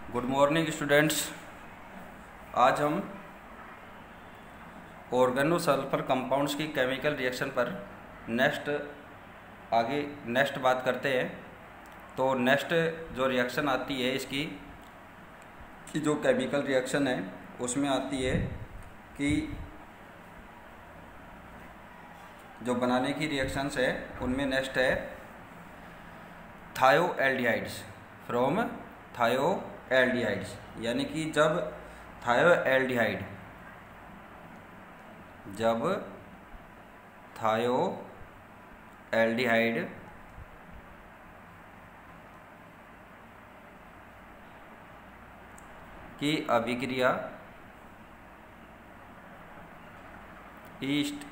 Good morning students. आज हम organosulphur compounds की केमिकल रिएक्शन पर नेक्स्ट बात करते हैं। तो नेक्स्ट जो रिएक्शन आती है इसकी कि जो केमिकल रिएक्शन है उसमें आती है कि जो बनाने की रिएक्शंस है उनमें नेक्स्ट है थायोएल्डिहाइड्स फ्रॉम थायोएल्डिहाइड्स, यानी कि जब थायोएल्डिहाइड की अभिक्रिया ईस्ट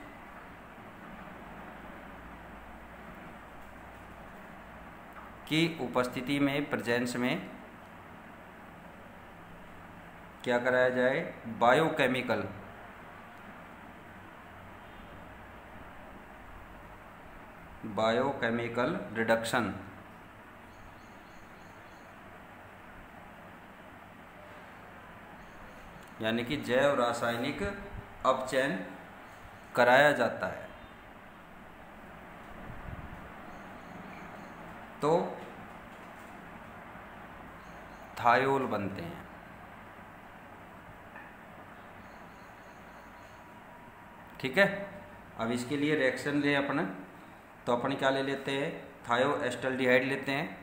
की उपस्थिति में प्रेजेंस में क्या कराया जाए, बायोकेमिकल रिडक्शन यानी कि जैव रासायनिक अपचयन कराया जाता है। तो थायोल बनते हैं। ठीक है, अब इसके लिए रिएक्शन ले अपने, तो अपन क्या ले लेते हैं, थायोएस्टल्डिहाइड लेते हैं।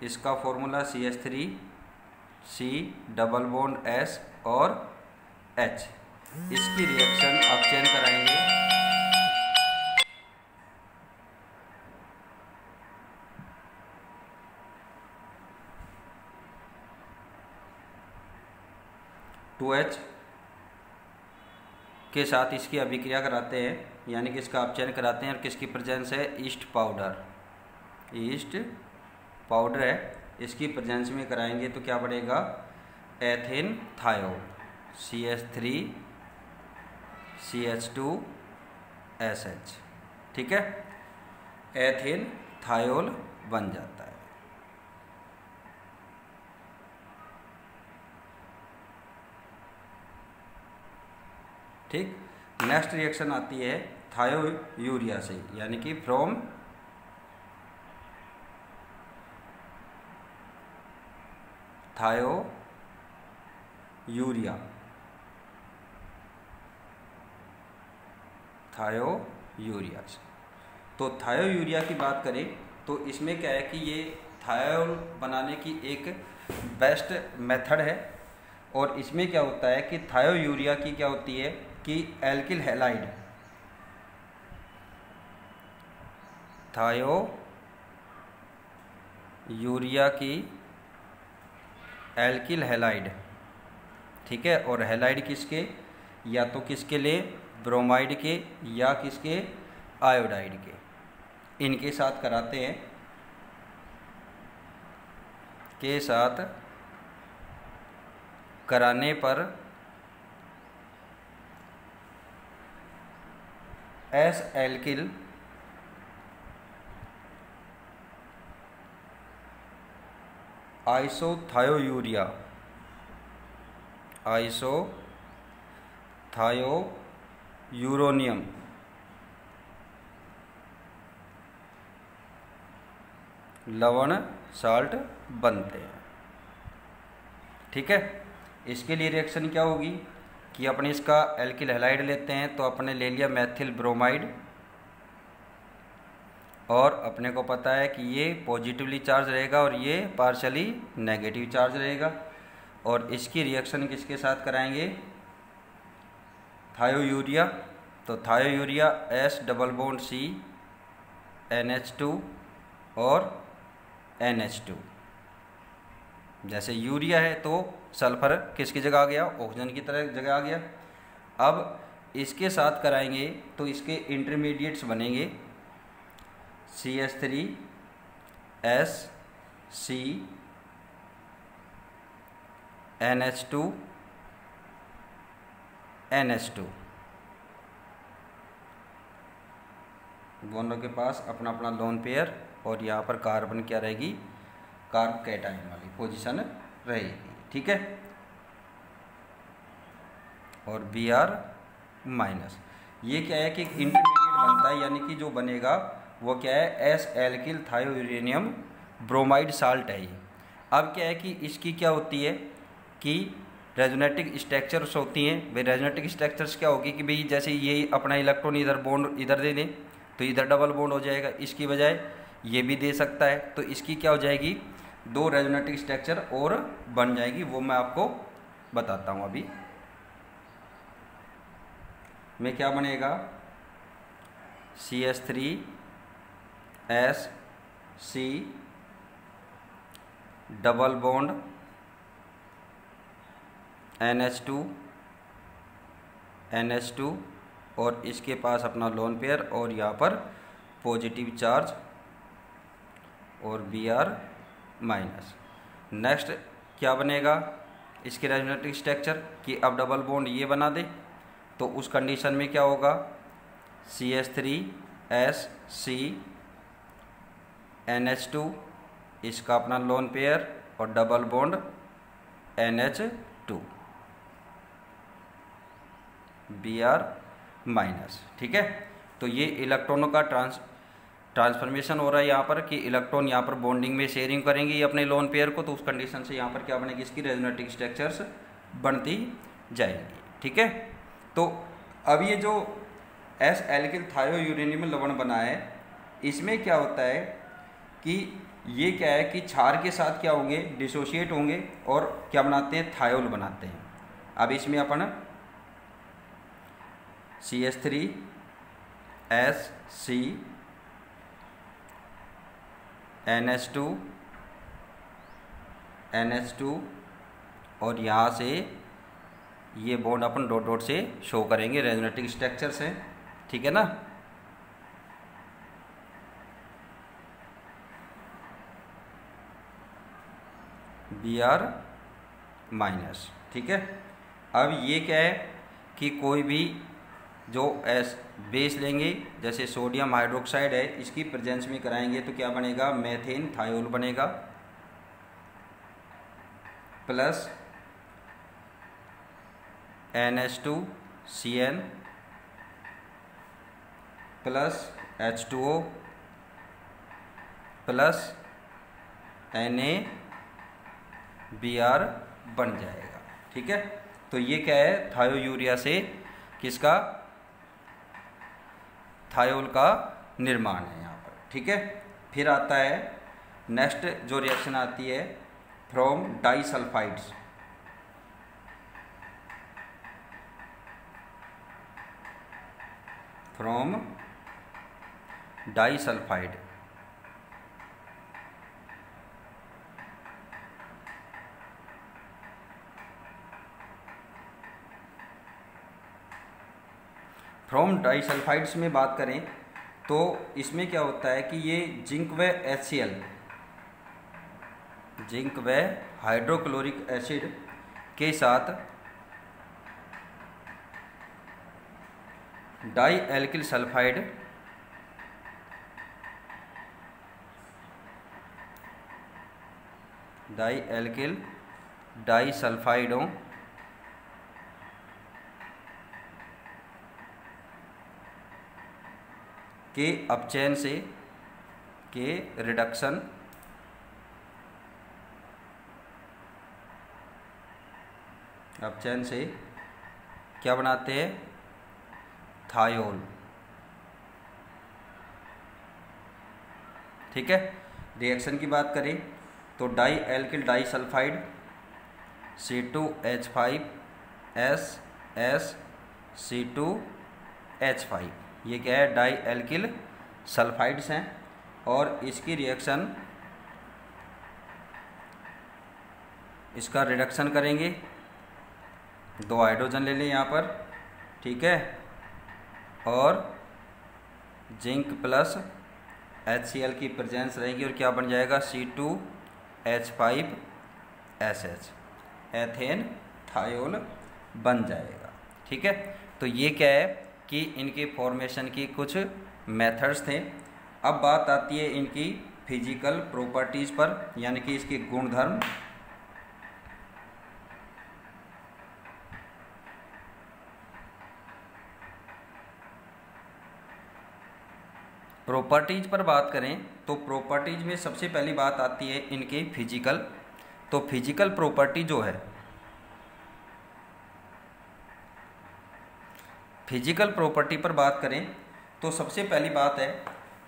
इसका formula CH3C double bond S और H। इसकी रिएक्शन अपचयन कराएंगे (2H) के साथ इसकी अभिक्रिया कराते हैं, यानी कि इसका अपचयन कराते हैं। और किसकी प्रेजेंस है, ईस्ट पाउडर है, इसकी प्रेजेंस में कराएंगे तो क्या बढ़ेगा, एथेन थायोल CH3CH2SH। ठीक है, एथेन थायोल बन जाता है। ठीक, नेक्स्ट रिएक्शन आती है थायोयूरिया से, यानी कि फ्रॉम थायोयूरिया से। तो थायोयूरिया की बात करें तो इसमें क्या है कि ये थायोल बनाने की एक बेस्ट मेथड है। और इसमें क्या होता है कि थायोयूरिया की क्या होती है कि एल्किल हैलाइड, थायोयूरिया की एल्किल हैलाइड, ठीक है। और हैलाइड किसके, या तो किसके लिए, ब्रोमाइड के या किसके, आयोडाइड के, इनके साथ कराते हैं, के साथ कराने पर एस एल्किल आइसोथायोयूरोनियम लवण साल्ट बनते हैं। ठीक है, इसके लिए रिएक्शन क्या होगी कि अपने इसका एल्किल हैलाइड लेते हैं, तो अपने ले लिया मैथिल ब्रोमाइड, और अपने को पता है कि ये पॉजिटिवली चार्ज रहेगा और ये पार्शली नेगेटिव चार्ज रहेगा। और इसकी रिएक्शन किसके साथ कराएंगे, थायोयूरिया। तो thiourea S double bond C NH2 और NH2। जैसे यूरिया है तो सल्फर किसकी जगह आ गया, ऑक्सीजन की तरह जगह आ गया। अब इसके साथ कराएंगे तो इसके इंटरमीडिएट्स बनेंगे CH3S C NH2 NH2। दोनों के पास अपना लोन पेयर, और यहाँ पर कार्बन क्या रहेगी, कार्ब कैटायन वाली पोजीशन रहेगी, ठीक है। और Br माइनस, ये क्या है कि एक इंटरमीडिएट बनता है, यानी कि जो बनेगा वो क्या है, एस एल्किल थायोयूरेनियम ब्रोमाइड साल्ट है ये। अब क्या है कि इसकी क्या होती है कि रेजोनेटिक स्ट्रक्चर्स होती हैं। भाई रेजोनेटिक स्ट्रक्चर्स क्या होगी कि भाई जैसे ये अपना इलेक्ट्रॉन इधर बॉन्ड इधर दे दें तो इधर डबल बॉन्ड हो जाएगा, इसकी बजाय ये भी दे सकता है, तो इसकी क्या हो जाएगी, दो रेजोनेटिक स्ट्रक्चर और बन जाएगी। वो मैं आपको बताता हूँ अभी में क्या बनेगा, CH3SC डबल बॉन्ड NH2 और इसके पास अपना लोन पेयर और यहाँ पर पॉजिटिव चार्ज और Br माइनस। नेक्स्ट क्या बनेगा इसके रेजोनेटिक स्ट्रक्चर कि अब डबल बॉन्ड ये बना दे, तो उस कंडीशन में क्या होगा, CH3SC NH2 इसका अपना लोन पेयर और double bond NH2 Br minus, ठीक है। तो ये इलेक्ट्रॉनों का ट्रांसफॉर्मेशन हो रहा है यहाँ पर कि इलेक्ट्रॉन यहाँ पर बॉन्डिंग में शेयरिंग करेंगे ये अपने लोन पेयर को, तो उस कंडीशन से यहाँ पर क्या बनेगी, इसकी रेजोनेटिक स्ट्रक्चर्स बनती जाएंगी, ठीक है। तो अब ये जो एस एल्किल थायोयूरेनियम लवण बना है, इसमें क्या होता है कि ये क्या है कि क्षार के साथ क्या होंगे, डिसोशिएट होंगे और क्या बनाते हैं, थायोल बनाते हैं। अब इसमें अपन CH3SC NH2 और यहाँ से ये बॉन्ड अपन डॉट डॉट से शो करेंगे, रेजोनेटिक स्ट्रक्चर से, ठीक है ना। Br माइनस, ठीक है। अब ये क्या है कि कोई भी जो बेस लेंगे, जैसे सोडियम हाइड्रोक्साइड है, इसकी प्रेजेंस में कराएंगे तो क्या बनेगा, मेथेन थायोल बनेगा plus NH2CN plus H2O plus NaBr बन जाएगा, ठीक है। तो ये क्या है, थायोयूरिया से किसका, थायोल का निर्माण है यहाँ पर, ठीक है। फिर आता है नेक्स्ट जो रिएक्शन आती है फ्रॉम डाइसल्फाइड्स, फ्रॉम डाइसल्फाइड, फ्रॉम डाइसल्फाइड्स में बात करें तो इसमें क्या होता है कि ये जिंक व HCl, जिंक व हाइड्रोक्लोरिक एसिड के साथ डाई एल्किल सल्फाइड डाइसल्फाइडों के अपचयन से के रिडक्शन अपचयन से क्या बनाते हैं, थायोल, ठीक है। रिएक्शन की बात करें तो डाई एल्किल डाइसल्फाइड C2H5S, ये क्या है, डाई एल्किल सल्फाइड्स हैं और इसकी रिएक्शन, इसका रिडक्शन करेंगे, दो हाइड्रोजन ले लें यहाँ पर, ठीक है, और जिंक प्लस HCl की प्रेजेंस रहेगी और क्या बन जाएगा, C2H5SH, एथेन थायोल बन जाएगा, ठीक है। तो ये क्या है कि इनके फॉर्मेशन की कुछ मेथड्स थे। अब बात आती है इनकी फिजिकल प्रॉपर्टीज़ पर, यानी कि इसके गुणधर्म प्रॉपर्टीज पर बात करें तो प्रॉपर्टीज में सबसे पहली बात आती है इनके फिजिकल। तो फिजिकल प्रॉपर्टी जो है, फिजिकल प्रॉपर्टी पर बात करें तो सबसे पहली बात है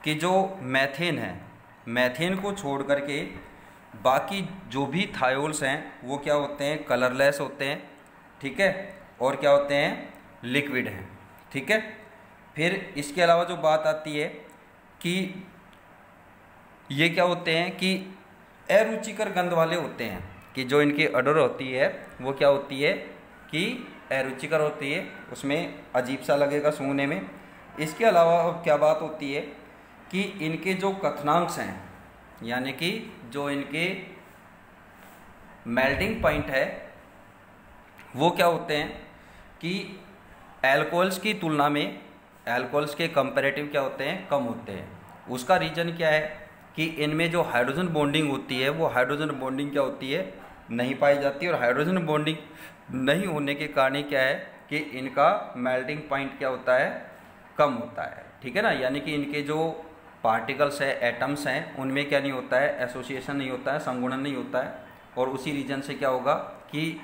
कि जो मैथेन है, मैथेन को छोड़ करके बाकी जो भी थायोल्स हैं वो क्या होते हैं, कलरलेस होते हैं, ठीक है, और क्या होते हैं, लिक्विड हैं, ठीक है। फिर इसके अलावा जो बात आती है कि ये क्या होते हैं कि अरुचिकर गंध वाले होते हैं, कि जो इनकी अडर होती है वो क्या होती है कि अरुचिकर होती है, उसमें अजीब सा लगेगा सूंघने में। इसके अलावा अब क्या बात होती है कि इनके जो कथनांक्स हैं, यानी कि जो इनके मेल्टिंग पॉइंट है वो क्या होते हैं कि एल्कोहल्स की तुलना में, एल्कोहल्स के कंपैरेटिव क्या होते हैं, कम होते हैं। उसका रीज़न क्या है कि इनमें जो हाइड्रोजन बॉन्डिंग होती है वो हाइड्रोजन बॉन्डिंग क्या होती है, नहीं पाई जाती है। और हाइड्रोजन बॉन्डिंग नहीं होने के कारण क्या है कि इनका मेल्टिंग पॉइंट क्या होता है, कम होता है, ठीक है ना। यानी कि इनके जो पार्टिकल्स है, एटम्स हैं, उनमें क्या नहीं होता है, एसोसिएशन नहीं होता है, संगुणन नहीं होता है, और उसी रीजन से क्या होगा कि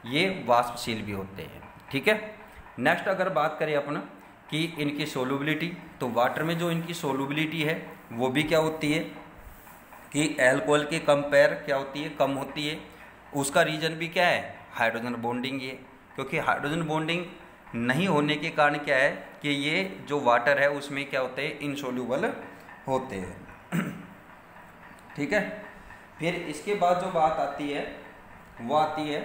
ये वाष्पशील भी होते हैं, ठीक है। नेक्स्ट अगर बात करें अपन कि इनकी सोलुबिलिटी, तो वाटर में जो इनकी सोलुबिलिटी है वो भी क्या होती है कि एल्कोहल के कंपेयर क्या होती है, कम होती है। उसका रीज़न भी क्या है, हाइड्रोजन बॉन्डिंग ये, क्योंकि हाइड्रोजन बॉन्डिंग नहीं होने के कारण क्या है कि ये जो वाटर है उसमें क्या होते हैं, इनसोल्यूबल होते हैं, ठीक है। फिर इसके बाद जो बात आती है वो आती है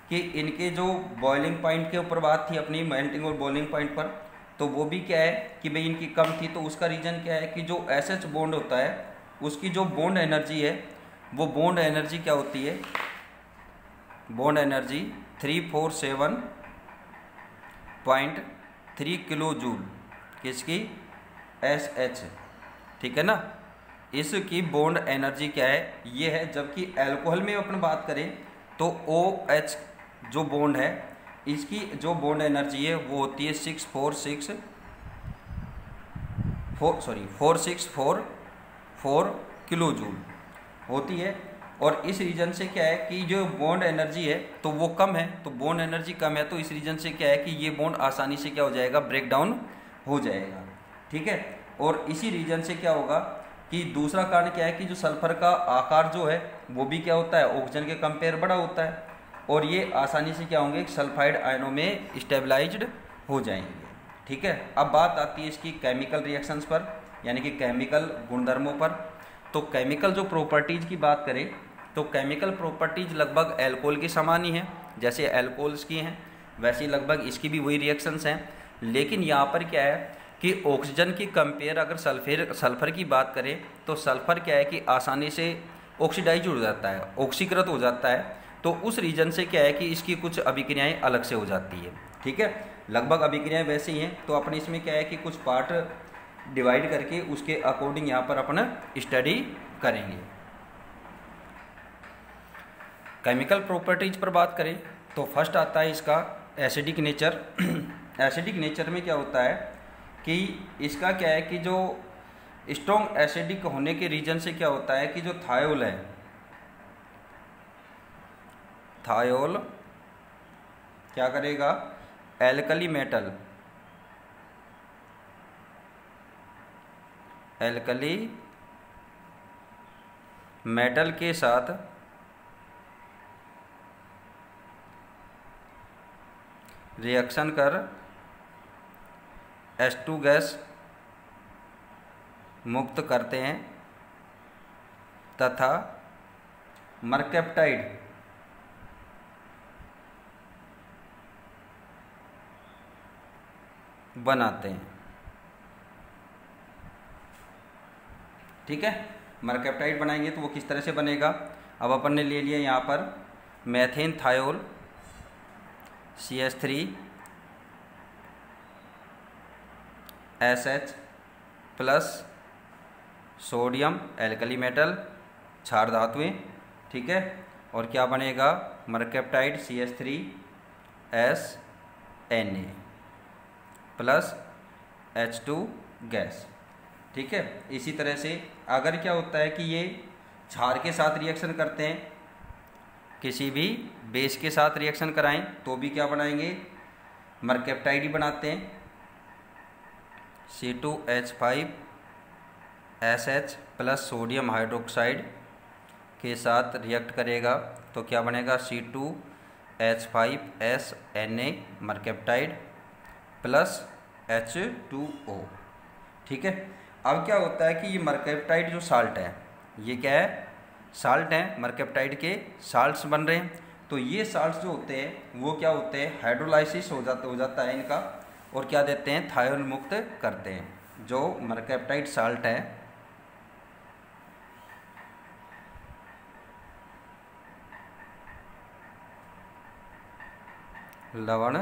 कि इनके जो बॉइलिंग पॉइंट के ऊपर बात थी अपनी, मेल्टिंग और बॉइलिंग पॉइंट पर, तो वो भी क्या है कि भाई इनकी कम थी। तो उसका रीज़न क्या है कि जो SH बॉन्ड होता है उसकी जो बॉन्ड एनर्जी है वो बॉन्ड एनर्जी क्या होती है, बॉन्ड एनर्जी 347.3 किलो जूल, किसकी, SH, ठीक है ना। इसकी बॉन्ड एनर्जी क्या है, ये है। जबकि एल्कोहल में अपन बात करें तो OH जो बॉन्ड है इसकी जो बॉन्ड एनर्जी है वो होती है 4644 किलो जूल होती है। और इस रीजन से क्या है कि जो बॉन्ड एनर्जी है तो वो कम है, तो बॉन्ड एनर्जी कम है, तो इस रीजन से क्या है कि ये बॉन्ड आसानी से क्या हो जाएगा, ब्रेक डाउन हो जाएगा, ठीक है। और इसी रीजन से क्या होगा कि दूसरा कारण क्या है कि जो सल्फर का आकार जो है वो भी क्या होता है, ऑक्सीजन के कंपेयर बड़ा होता है, और ये आसानी से क्या होंगे, सल्फाइड आयनों में स्टेबलाइज्ड हो जाएंगे, ठीक है। अब बात आती है इसकी केमिकल रिएक्शंस पर, यानी कि केमिकल गुणधर्मों पर। तो केमिकल जो प्रॉपर्टीज़ की बात करें तो केमिकल प्रॉपर्टीज़ लगभग एल्कोहल के समान ही हैं, जैसे एल्कोहल्स की हैं वैसे लगभग इसकी भी वही रिएक्शंस हैं। लेकिन यहाँ पर क्या है कि ऑक्सीजन की कंपेयर अगर सल्फर की बात करें तो सल्फर क्या है कि आसानी से ऑक्सीडाइज हो जाता है, ऑक्सीकृत हो जाता है, तो उस रीजन से क्या है कि इसकी कुछ अभिक्रियाएं अलग से हो जाती है, ठीक है। लगभग अभिक्रियाएं वैसे ही हैं, तो अपने इसमें क्या है कि कुछ पार्ट डिवाइड करके उसके अकॉर्डिंग यहाँ पर अपन स्टडी करेंगे। केमिकल प्रॉपर्टीज पर बात करें तो फर्स्ट आता है इसका एसिडिक नेचर। एसिडिक नेचर में क्या होता है कि इसका क्या है कि जो स्ट्रॉन्ग एसिडिक होने के रीजन से क्या होता है कि जो थायोल है, थायोल क्या करेगा, एल्कली मेटल, एल्कली मेटल के साथ रिएक्शन कर H2 गैस मुक्त करते हैं तथा मरकैप्टाइड बनाते हैं, ठीक है। मरकैप्टाइड बनाएंगे तो वो किस तरह से बनेगा, अब अपन ने ले लिया यहाँ पर methane thiol CH3 SH plus sodium alkali metal क्षार धातुएं, ठीक है। और क्या बनेगा, मरकैप्टाइड CH3 SNA plus H2 gas, ठीक है। इसी तरह से अगर क्या होता है कि ये क्षार के साथ रिएक्शन करते हैं, किसी भी बेस के साथ रिएक्शन कराएं तो भी क्या बनाएंगे, मरकैप्टाइड ही बनाते हैं। C2H5SH प्लस सोडियम हाइड्रोक्साइड के साथ रिएक्ट करेगा तो क्या बनेगा, C2H5SNA मरकैप्टाइड प्लस H2O। ठीक है। अब क्या होता है कि ये मरकैप्टाइड जो साल्ट है, ये क्या है, साल्ट हैं, मरकैप्टाइड के साल्ट्स बन रहे हैं। तो ये साल्ट्स जो होते हैं वो क्या होते हैं, हाइड्रोलाइसिस हो जाता है इनका, और क्या देते हैं, थायोल मुक्त करते हैं। जो मरकैप्टाइड साल्ट है लवण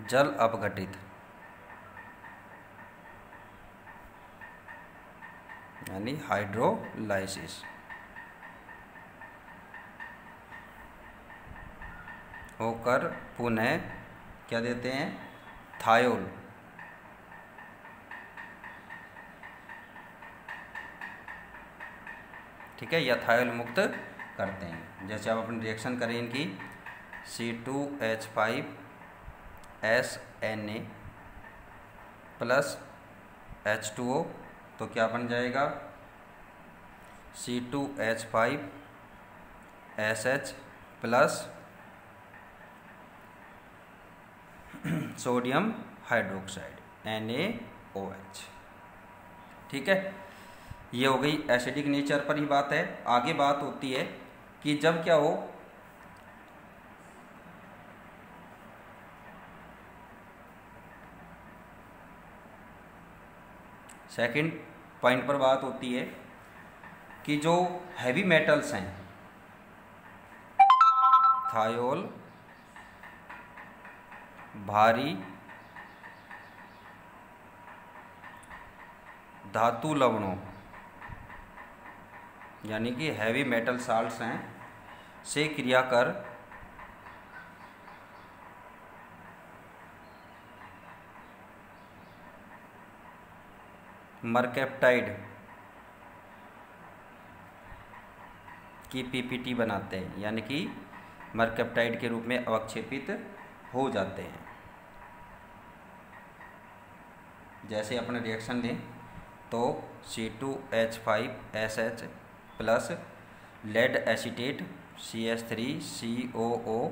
जल अपघटित यानी हाइड्रोलाइसिस होकर पुनः क्या देते हैं, थायोल ठीक है, या थायोल मुक्त करते हैं। जैसे आप अपनी रिएक्शन करें इनकी, C2H5SNA प्लस H2O तो क्या बन जाएगा, C2H5SH plus sodium hydroxide NaOH। ठीक है, ये हो गई एसिडिक नेचर पर ही बात है। आगे बात होती है कि जब क्या हो, सेकंड पॉइंट पर बात होती है कि जो हैवी मेटल्स हैं, थायोल भारी धातु लवणों यानी कि हैवी मेटल साल्ट्स हैं से क्रिया कर मरकैप्टाइड की पीपीटी बनाते हैं, यानी कि मरकैप्टाइड के रूप में अवक्षेपित हो जाते हैं। जैसे अपने रिएक्शन लें तो C2H5SH plus lead acetate CH3COO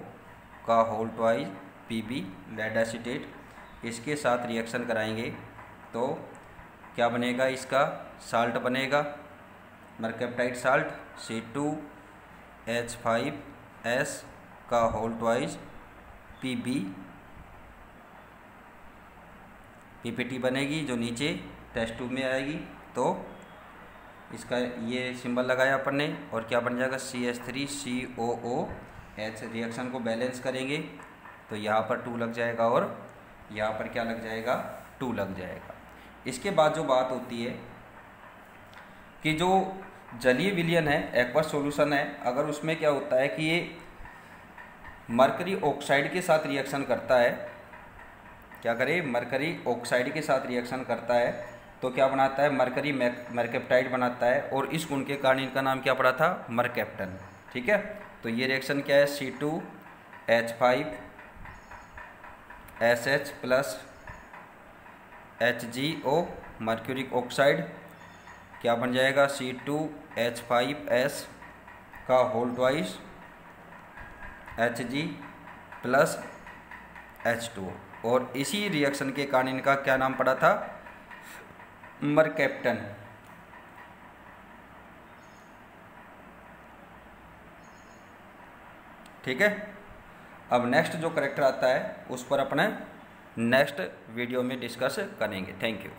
का whole twice Pb lead acetate, इसके साथ रिएक्शन कराएंगे तो क्या बनेगा, इसका साल्ट बनेगा मरकैप्टाइड साल्ट C2H5S का होल ट्वाइस Pb पीपीटी बनेगी जो नीचे टेस्ट ट्यूब में आएगी। तो इसका ये सिंबल लगाया अपन ने और क्या बन जाएगा, CH3COOH। रिएक्शन को बैलेंस करेंगे तो यहाँ पर 2 लग जाएगा और यहाँ पर क्या लग जाएगा, 2 लग जाएगा। इसके बाद जो बात होती है कि जो जलीय विलयन है, एक्वस सॉल्यूशन है, अगर उसमें क्या होता है कि ये मरकरी ऑक्साइड के साथ रिएक्शन करता है, क्या करे, मरकरी ऑक्साइड के साथ रिएक्शन करता है तो क्या बनाता है, मरकरी मरकैप्टाइड बनाता है, और इस गुण के कारण इनका नाम क्या पड़ा था, मरकैप्टन। ठीक है, तो ये रिएक्शन क्या है, C2H5SH plus HgO mercuric oxide क्या बन जाएगा, C2H5S का whole twice Hg plus H2O, और इसी रिएक्शन के कारण इनका क्या नाम पड़ा था, मरकैप्टन। ठीक है, अब नेक्स्ट जो करैक्टर आता है उस पर अपने नेक्स्ट वीडियो में डिस्कस करेंगे। Thank you.